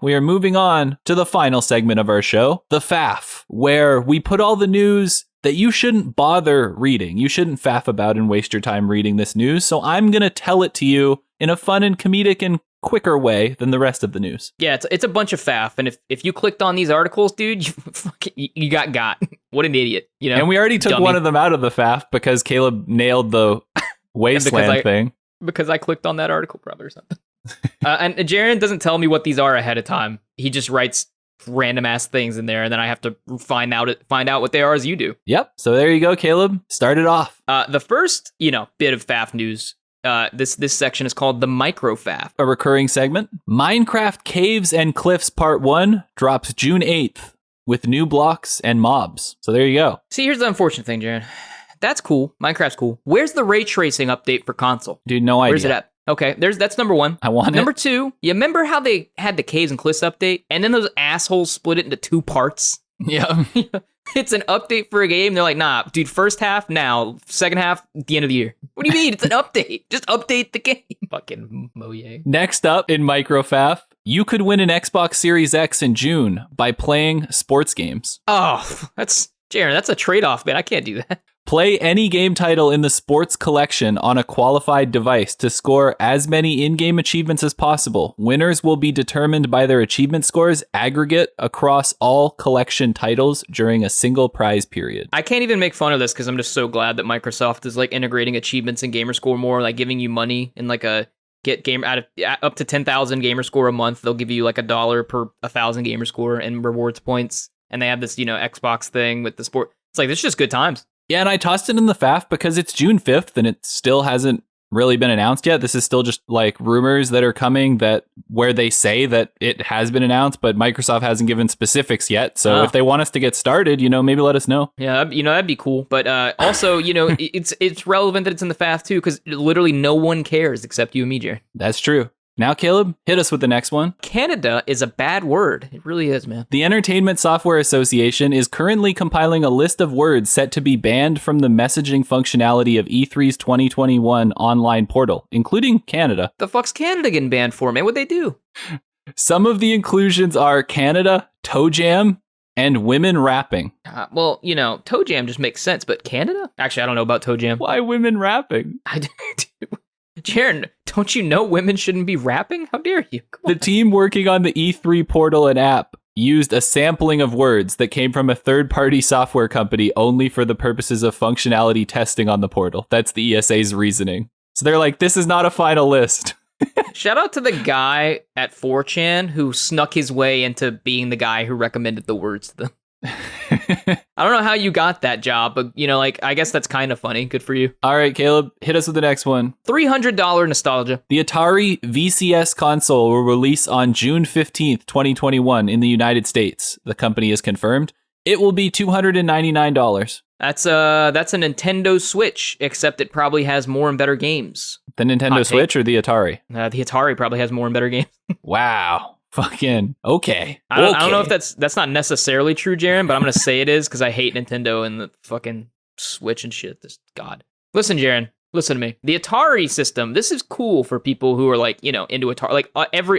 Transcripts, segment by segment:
we are moving on to the final segment of our show, the Faff, where we put all the news that you shouldn't bother reading. You shouldn't faff about and waste your time reading this news. So I'm going to tell it to you in a fun and comedic and quicker way than the rest of the news. Yeah, it's a bunch of faff. And if you clicked on these articles, dude, you got. What an idiot. You know? And we already took Dummy. one of them out of the Faff because Caleb nailed the wasteland thing. Because I clicked on that article probably or something. And Jaron doesn't tell me what these are ahead of time. He just writes random ass things in there, and then I have to find out what they are as you do. Yep. So there you go, Caleb. Start it off. The first, bit of faff news. This section is called the Micro Faff. A recurring segment. Minecraft Caves and Cliffs Part 1 drops June 8th with new blocks and mobs. So there you go. See, here's the unfortunate thing, Jaron. That's cool. Minecraft's cool. Where's the ray tracing update for console? Dude, no idea. Where's it at? Okay, that's number one. I want Number it. two, you remember how they had the Caves and Cliffs update, and then those assholes split it into 2 parts? Yeah. It's an update for a game. They're like, nah, dude, first half now, second half at the end of the year. What do you mean? It's an update. Just update the game. Fucking moye. Next up in MicroFaff, you could win an Xbox Series X in June by playing sports games. Oh, Jaron, that's a trade-off, man. I can't do that. Play any game title in the sports collection on a qualified device to score as many in-game achievements as possible. Winners will be determined by their achievement scores aggregate across all collection titles during a single prize period. I can't even make fun of this because I'm just so glad that Microsoft is like integrating achievements and gamer score more, like giving you money in like a get game out of up to 10,000 gamer score a month. They'll give you like $1 per 1,000 gamer score and rewards points. And they have this, Xbox thing with the sport. It's like, this is just good times. Yeah, and I tossed it in the Faff because it's June 5th and it still hasn't really been announced yet. This is still just like rumors that are coming where they say that it has been announced, but Microsoft hasn't given specifics yet. So if they want us to get started, maybe let us know. Yeah, that'd be cool. But also, it's relevant that it's in the Faff too, because literally no one cares except you and me, Jared. That's true. Now, Caleb, hit us with the next one. Canada is a bad word. It really is, man. The Entertainment Software Association is currently compiling a list of words set to be banned from the messaging functionality of E3's 2021 online portal, including Canada. The fuck's Canada getting banned for, man? What'd they do? Some of the inclusions are Canada, Toe Jam, and women rapping. Toe Jam just makes sense, but Canada? Actually, I don't know about Toe Jam. Why women rapping? I do. Jaron, don't you know women shouldn't be rapping? How dare you? The team working on the E3 portal and app used a sampling of words that came from a third-party software company only for the purposes of functionality testing on the portal. That's the ESA's reasoning. So they're like, this is not a final list. Shout out to the guy at 4chan who snuck his way into being the guy who recommended the words to them. I don't know how you got that job, but I guess that's kind of funny. Good for you. All right, Caleb, hit us with the next one. $300 nostalgia. The Atari VCS console will release on June 15th, 2021 in the United States. The company has confirmed. It will be $299. That's a Nintendo Switch, except it probably has more and better games. The Nintendo Switch or the Atari? The Atari probably has more and better games. Wow. Fucking okay. I don't know if that's not necessarily true, Jaron, but I'm gonna say it is because I hate Nintendo and the fucking Switch and shit. This God. Listen, Jaron. Listen to me. The Atari system. This is cool for people who are like into Atari. Like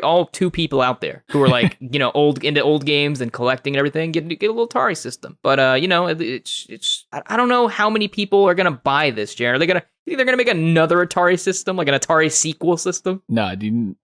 all 2 people out there who are like into old games and collecting and everything. Get a little Atari system. But it's I don't know how many people are gonna buy this, Jaron. They're gonna make another Atari system, like an Atari sequel system. No, dude.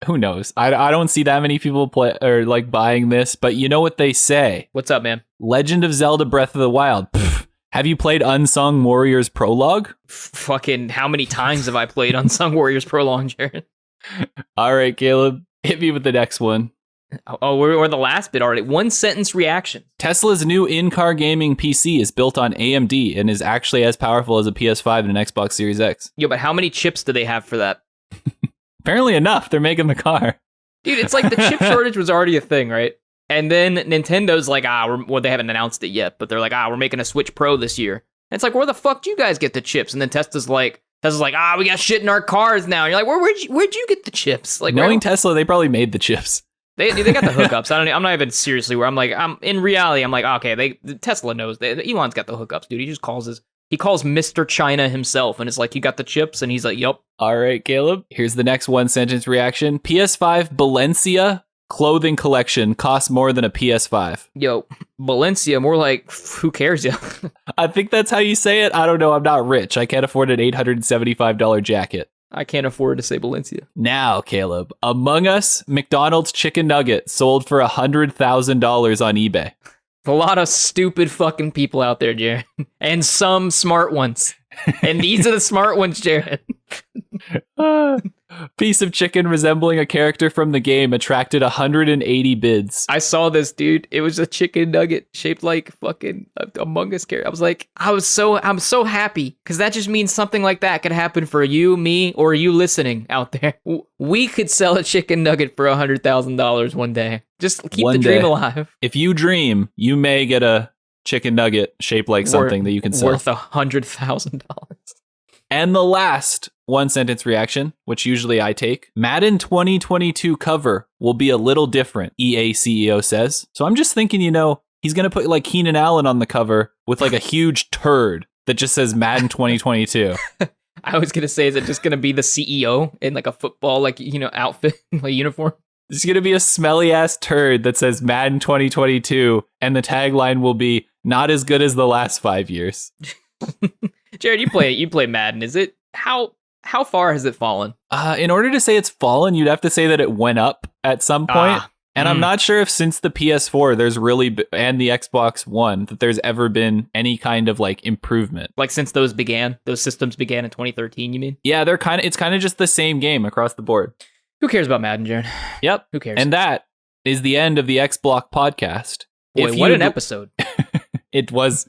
Who knows? I don't see that many people play or like buying this, but you know what they say? What's up, man? Legend of Zelda Breath of the Wild. Pfft. Have you played Unsung Warriors Prologue? Fucking how many times have I played Unsung Warriors Prologue, Jared? All right, Caleb, hit me with the next one. Oh, we're the last bit already. 1 sentence reaction. Tesla's new in-car gaming PC is built on AMD and is actually as powerful as a PS5 and an Xbox Series X. Yo, but how many chips do they have for that? Apparently enough. They're making the car. Dude, it's like the chip shortage was already a thing, right? And then Nintendo's like, they haven't announced it yet, but they're like, we're making a Switch Pro this year. And it's like, where the fuck do you guys get the chips? And then Tesla's like, we got shit in our cars now. And you're like, where'd you get the chips? Like, knowing Tesla, they probably made the chips. They got the hookups. I'm not even seriously where in reality, I'm like, okay, Tesla knows. Elon's got the hookups, dude. He just calls Mr. China himself, and it's like, you got the chips? And he's like, yup. All right, Caleb. Here's the next 1 sentence reaction. PS5 Valencia clothing collection costs more than a PS5. Yo, Valencia, more like, who cares, yo? I think that's how you say it. I don't know. I'm not rich. I can't afford an $875 jacket. I can't afford to say Valencia. Now, Caleb, Among Us McDonald's chicken nugget sold for $100,000 on eBay. A lot of stupid fucking people out there, Jared. And some smart ones. And these are the smart ones, Jared. Piece of chicken resembling a character from the game attracted 180 bids. I saw this, dude. It was a chicken nugget shaped like fucking Among Us character. I'm so happy because that just means something like that could happen for you, me, or you listening out there. We could sell a chicken nugget for $100,000 one day. Just keep the dream alive. If you dream, you may get a chicken nugget shaped like something that you can sell. Worth $100,000. And the last one sentence reaction, which usually I take, Madden 2022 cover will be a little different, EA CEO says. So I'm just thinking, he's going to put like Keenan Allen on the cover with like a huge turd that just says Madden 2022. I was going to say, is it just going to be the CEO in like a football, outfit, like uniform? There's going to be a smelly ass turd that says Madden 2022. And the tagline will be not as good as the last 5 years. Jared, you play Madden. Is it how far has it fallen? In order to say it's fallen, you'd have to say that it went up at some point. And I'm not sure if since the PS4 and the Xbox One that there's ever been any kind of like improvement. Like since those systems began in 2013, you mean? Yeah, it's kind of just the same game across the board. Who cares about Madden, Jared? Yep. Who cares? And that is the end of the X Block podcast. Boy, what an episode. It was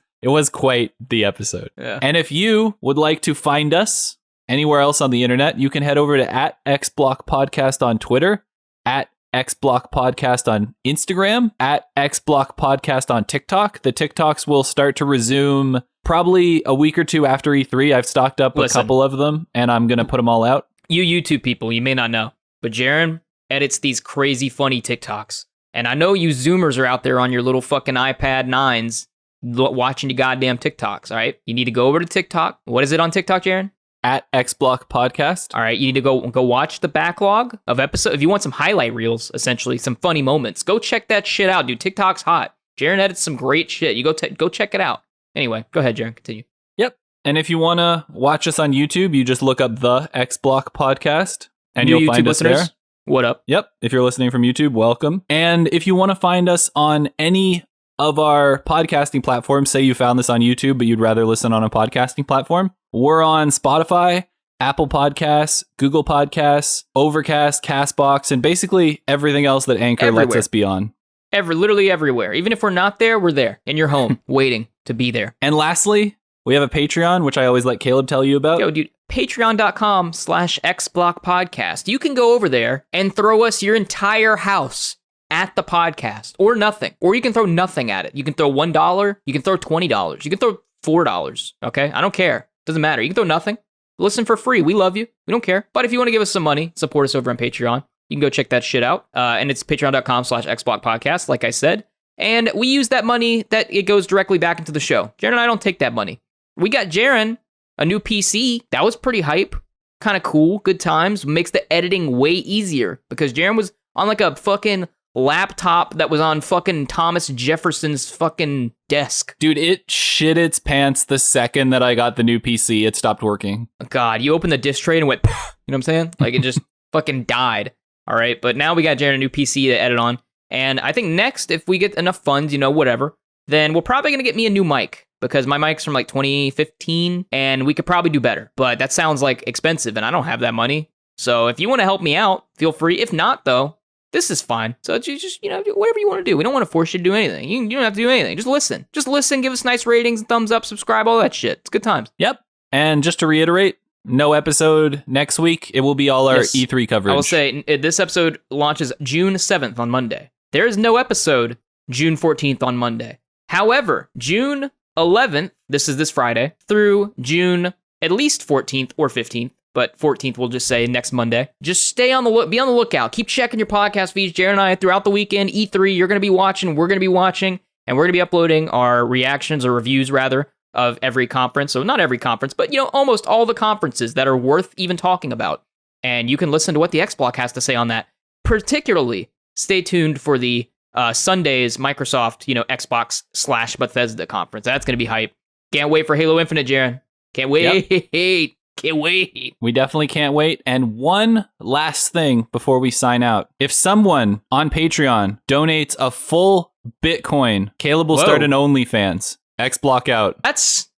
quite the episode. Yeah. And if you would like to find us anywhere else on the internet, you can head over to @XBlockPodcast on Twitter, @XBlockPodcast on Instagram, @XBlockPodcast on TikTok. The TikToks will start to resume probably a week or two after E3. I've stocked up a couple of them, and I'm going to put them all out. You YouTube people, you may not know, but Jaren edits these crazy funny TikToks. And I know you Zoomers are out there on your little fucking iPad 9s watching your goddamn TikToks, all right? You need to go over to TikTok. What is it on TikTok, Jaren? @XBlockPodcast. All right, you need to go watch the backlog of episodes. If you want some highlight reels, essentially, some funny moments, go check that shit out, dude. TikTok's hot. Jaren edits some great shit. You go check it out. Anyway, go ahead, Jaren. Continue. Yep. And if you want to watch us on YouTube, you just look up the X Block Podcast and you'll find us there. What up? Yep. If you're listening from YouTube, welcome. And if you want to find us on any of our podcasting platforms, say you found this on YouTube, but you'd rather listen on a podcasting platform, we're on Spotify, Apple Podcasts, Google Podcasts, Overcast, Castbox, and basically everything else that Anchor lets us be on. Literally everywhere. Even if we're not there, we're there in your home, waiting to be there. And lastly, we have a Patreon, which I always let Caleb tell you about. Yo, dude, patreon.com/xblockpodcast. You can go over there and throw us your entire house at the podcast or nothing. Or you can throw nothing at it. You can throw $1. You can throw $20. You can throw $4. Okay? I don't care. Doesn't matter. You can throw nothing. Listen for free. We love you. We don't care. But if you want to give us some money, support us over on Patreon. You can go check that shit out. And it's patreon.com/xblockpodcast, like I said. And we use that money that it goes directly back into the show. Jaren and I don't take that money. We got Jaren a new PC. That was pretty hype. Kind of cool. Good times. Makes the editing way easier because Jaren was on like a fucking laptop that was on fucking Thomas Jefferson's fucking desk. Dude, it shit its pants the second that I got the new PC. It stopped working. God, you opened the disk tray and went, you know what I'm saying? Like it just fucking died. All right. But now we got Jaren a new PC to edit on. And I think next, if we get enough funds, whatever, then we're probably going to get me a new mic because my mic's from like 2015 and we could probably do better. But that sounds like expensive and I don't have that money. So if you want to help me out, feel free. If not, though, this is fine. So just, whatever you want to do. We don't want to force you to do anything. You don't have to do anything. Just listen. Just listen. Give us nice ratings, thumbs up, subscribe, all that shit. It's good times. Yep. And just to reiterate, no episode next week. It will be all our E3 coverage. I will say this episode launches June 7th on Monday. There is no episode June 14th on Monday. However, June 11th, this is this Friday, through June at least 14th or 15th, but 14th we'll just say next Monday. Just stay on the be on the lookout. Keep checking your podcast feeds. Jared and I throughout the weekend, E3, you're going to be watching, we're going to be watching, and we're going to be uploading our reactions or reviews rather of every conference. So not every conference, but almost all the conferences that are worth even talking about. And you can listen to what the X Block has to say on that, particularly stay tuned for the Sunday's Microsoft, Xbox / Bethesda conference. That's going to be hype. Can't wait for Halo Infinite, Jaren. Can't wait. Yep. Can't wait. We definitely can't wait. And one last thing before we sign out. If someone on Patreon donates a full Bitcoin, Caleb will start an OnlyFans. X Block out.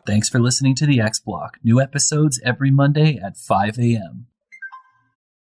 Thanks for listening to the X Block. New episodes every Monday at 5 a.m.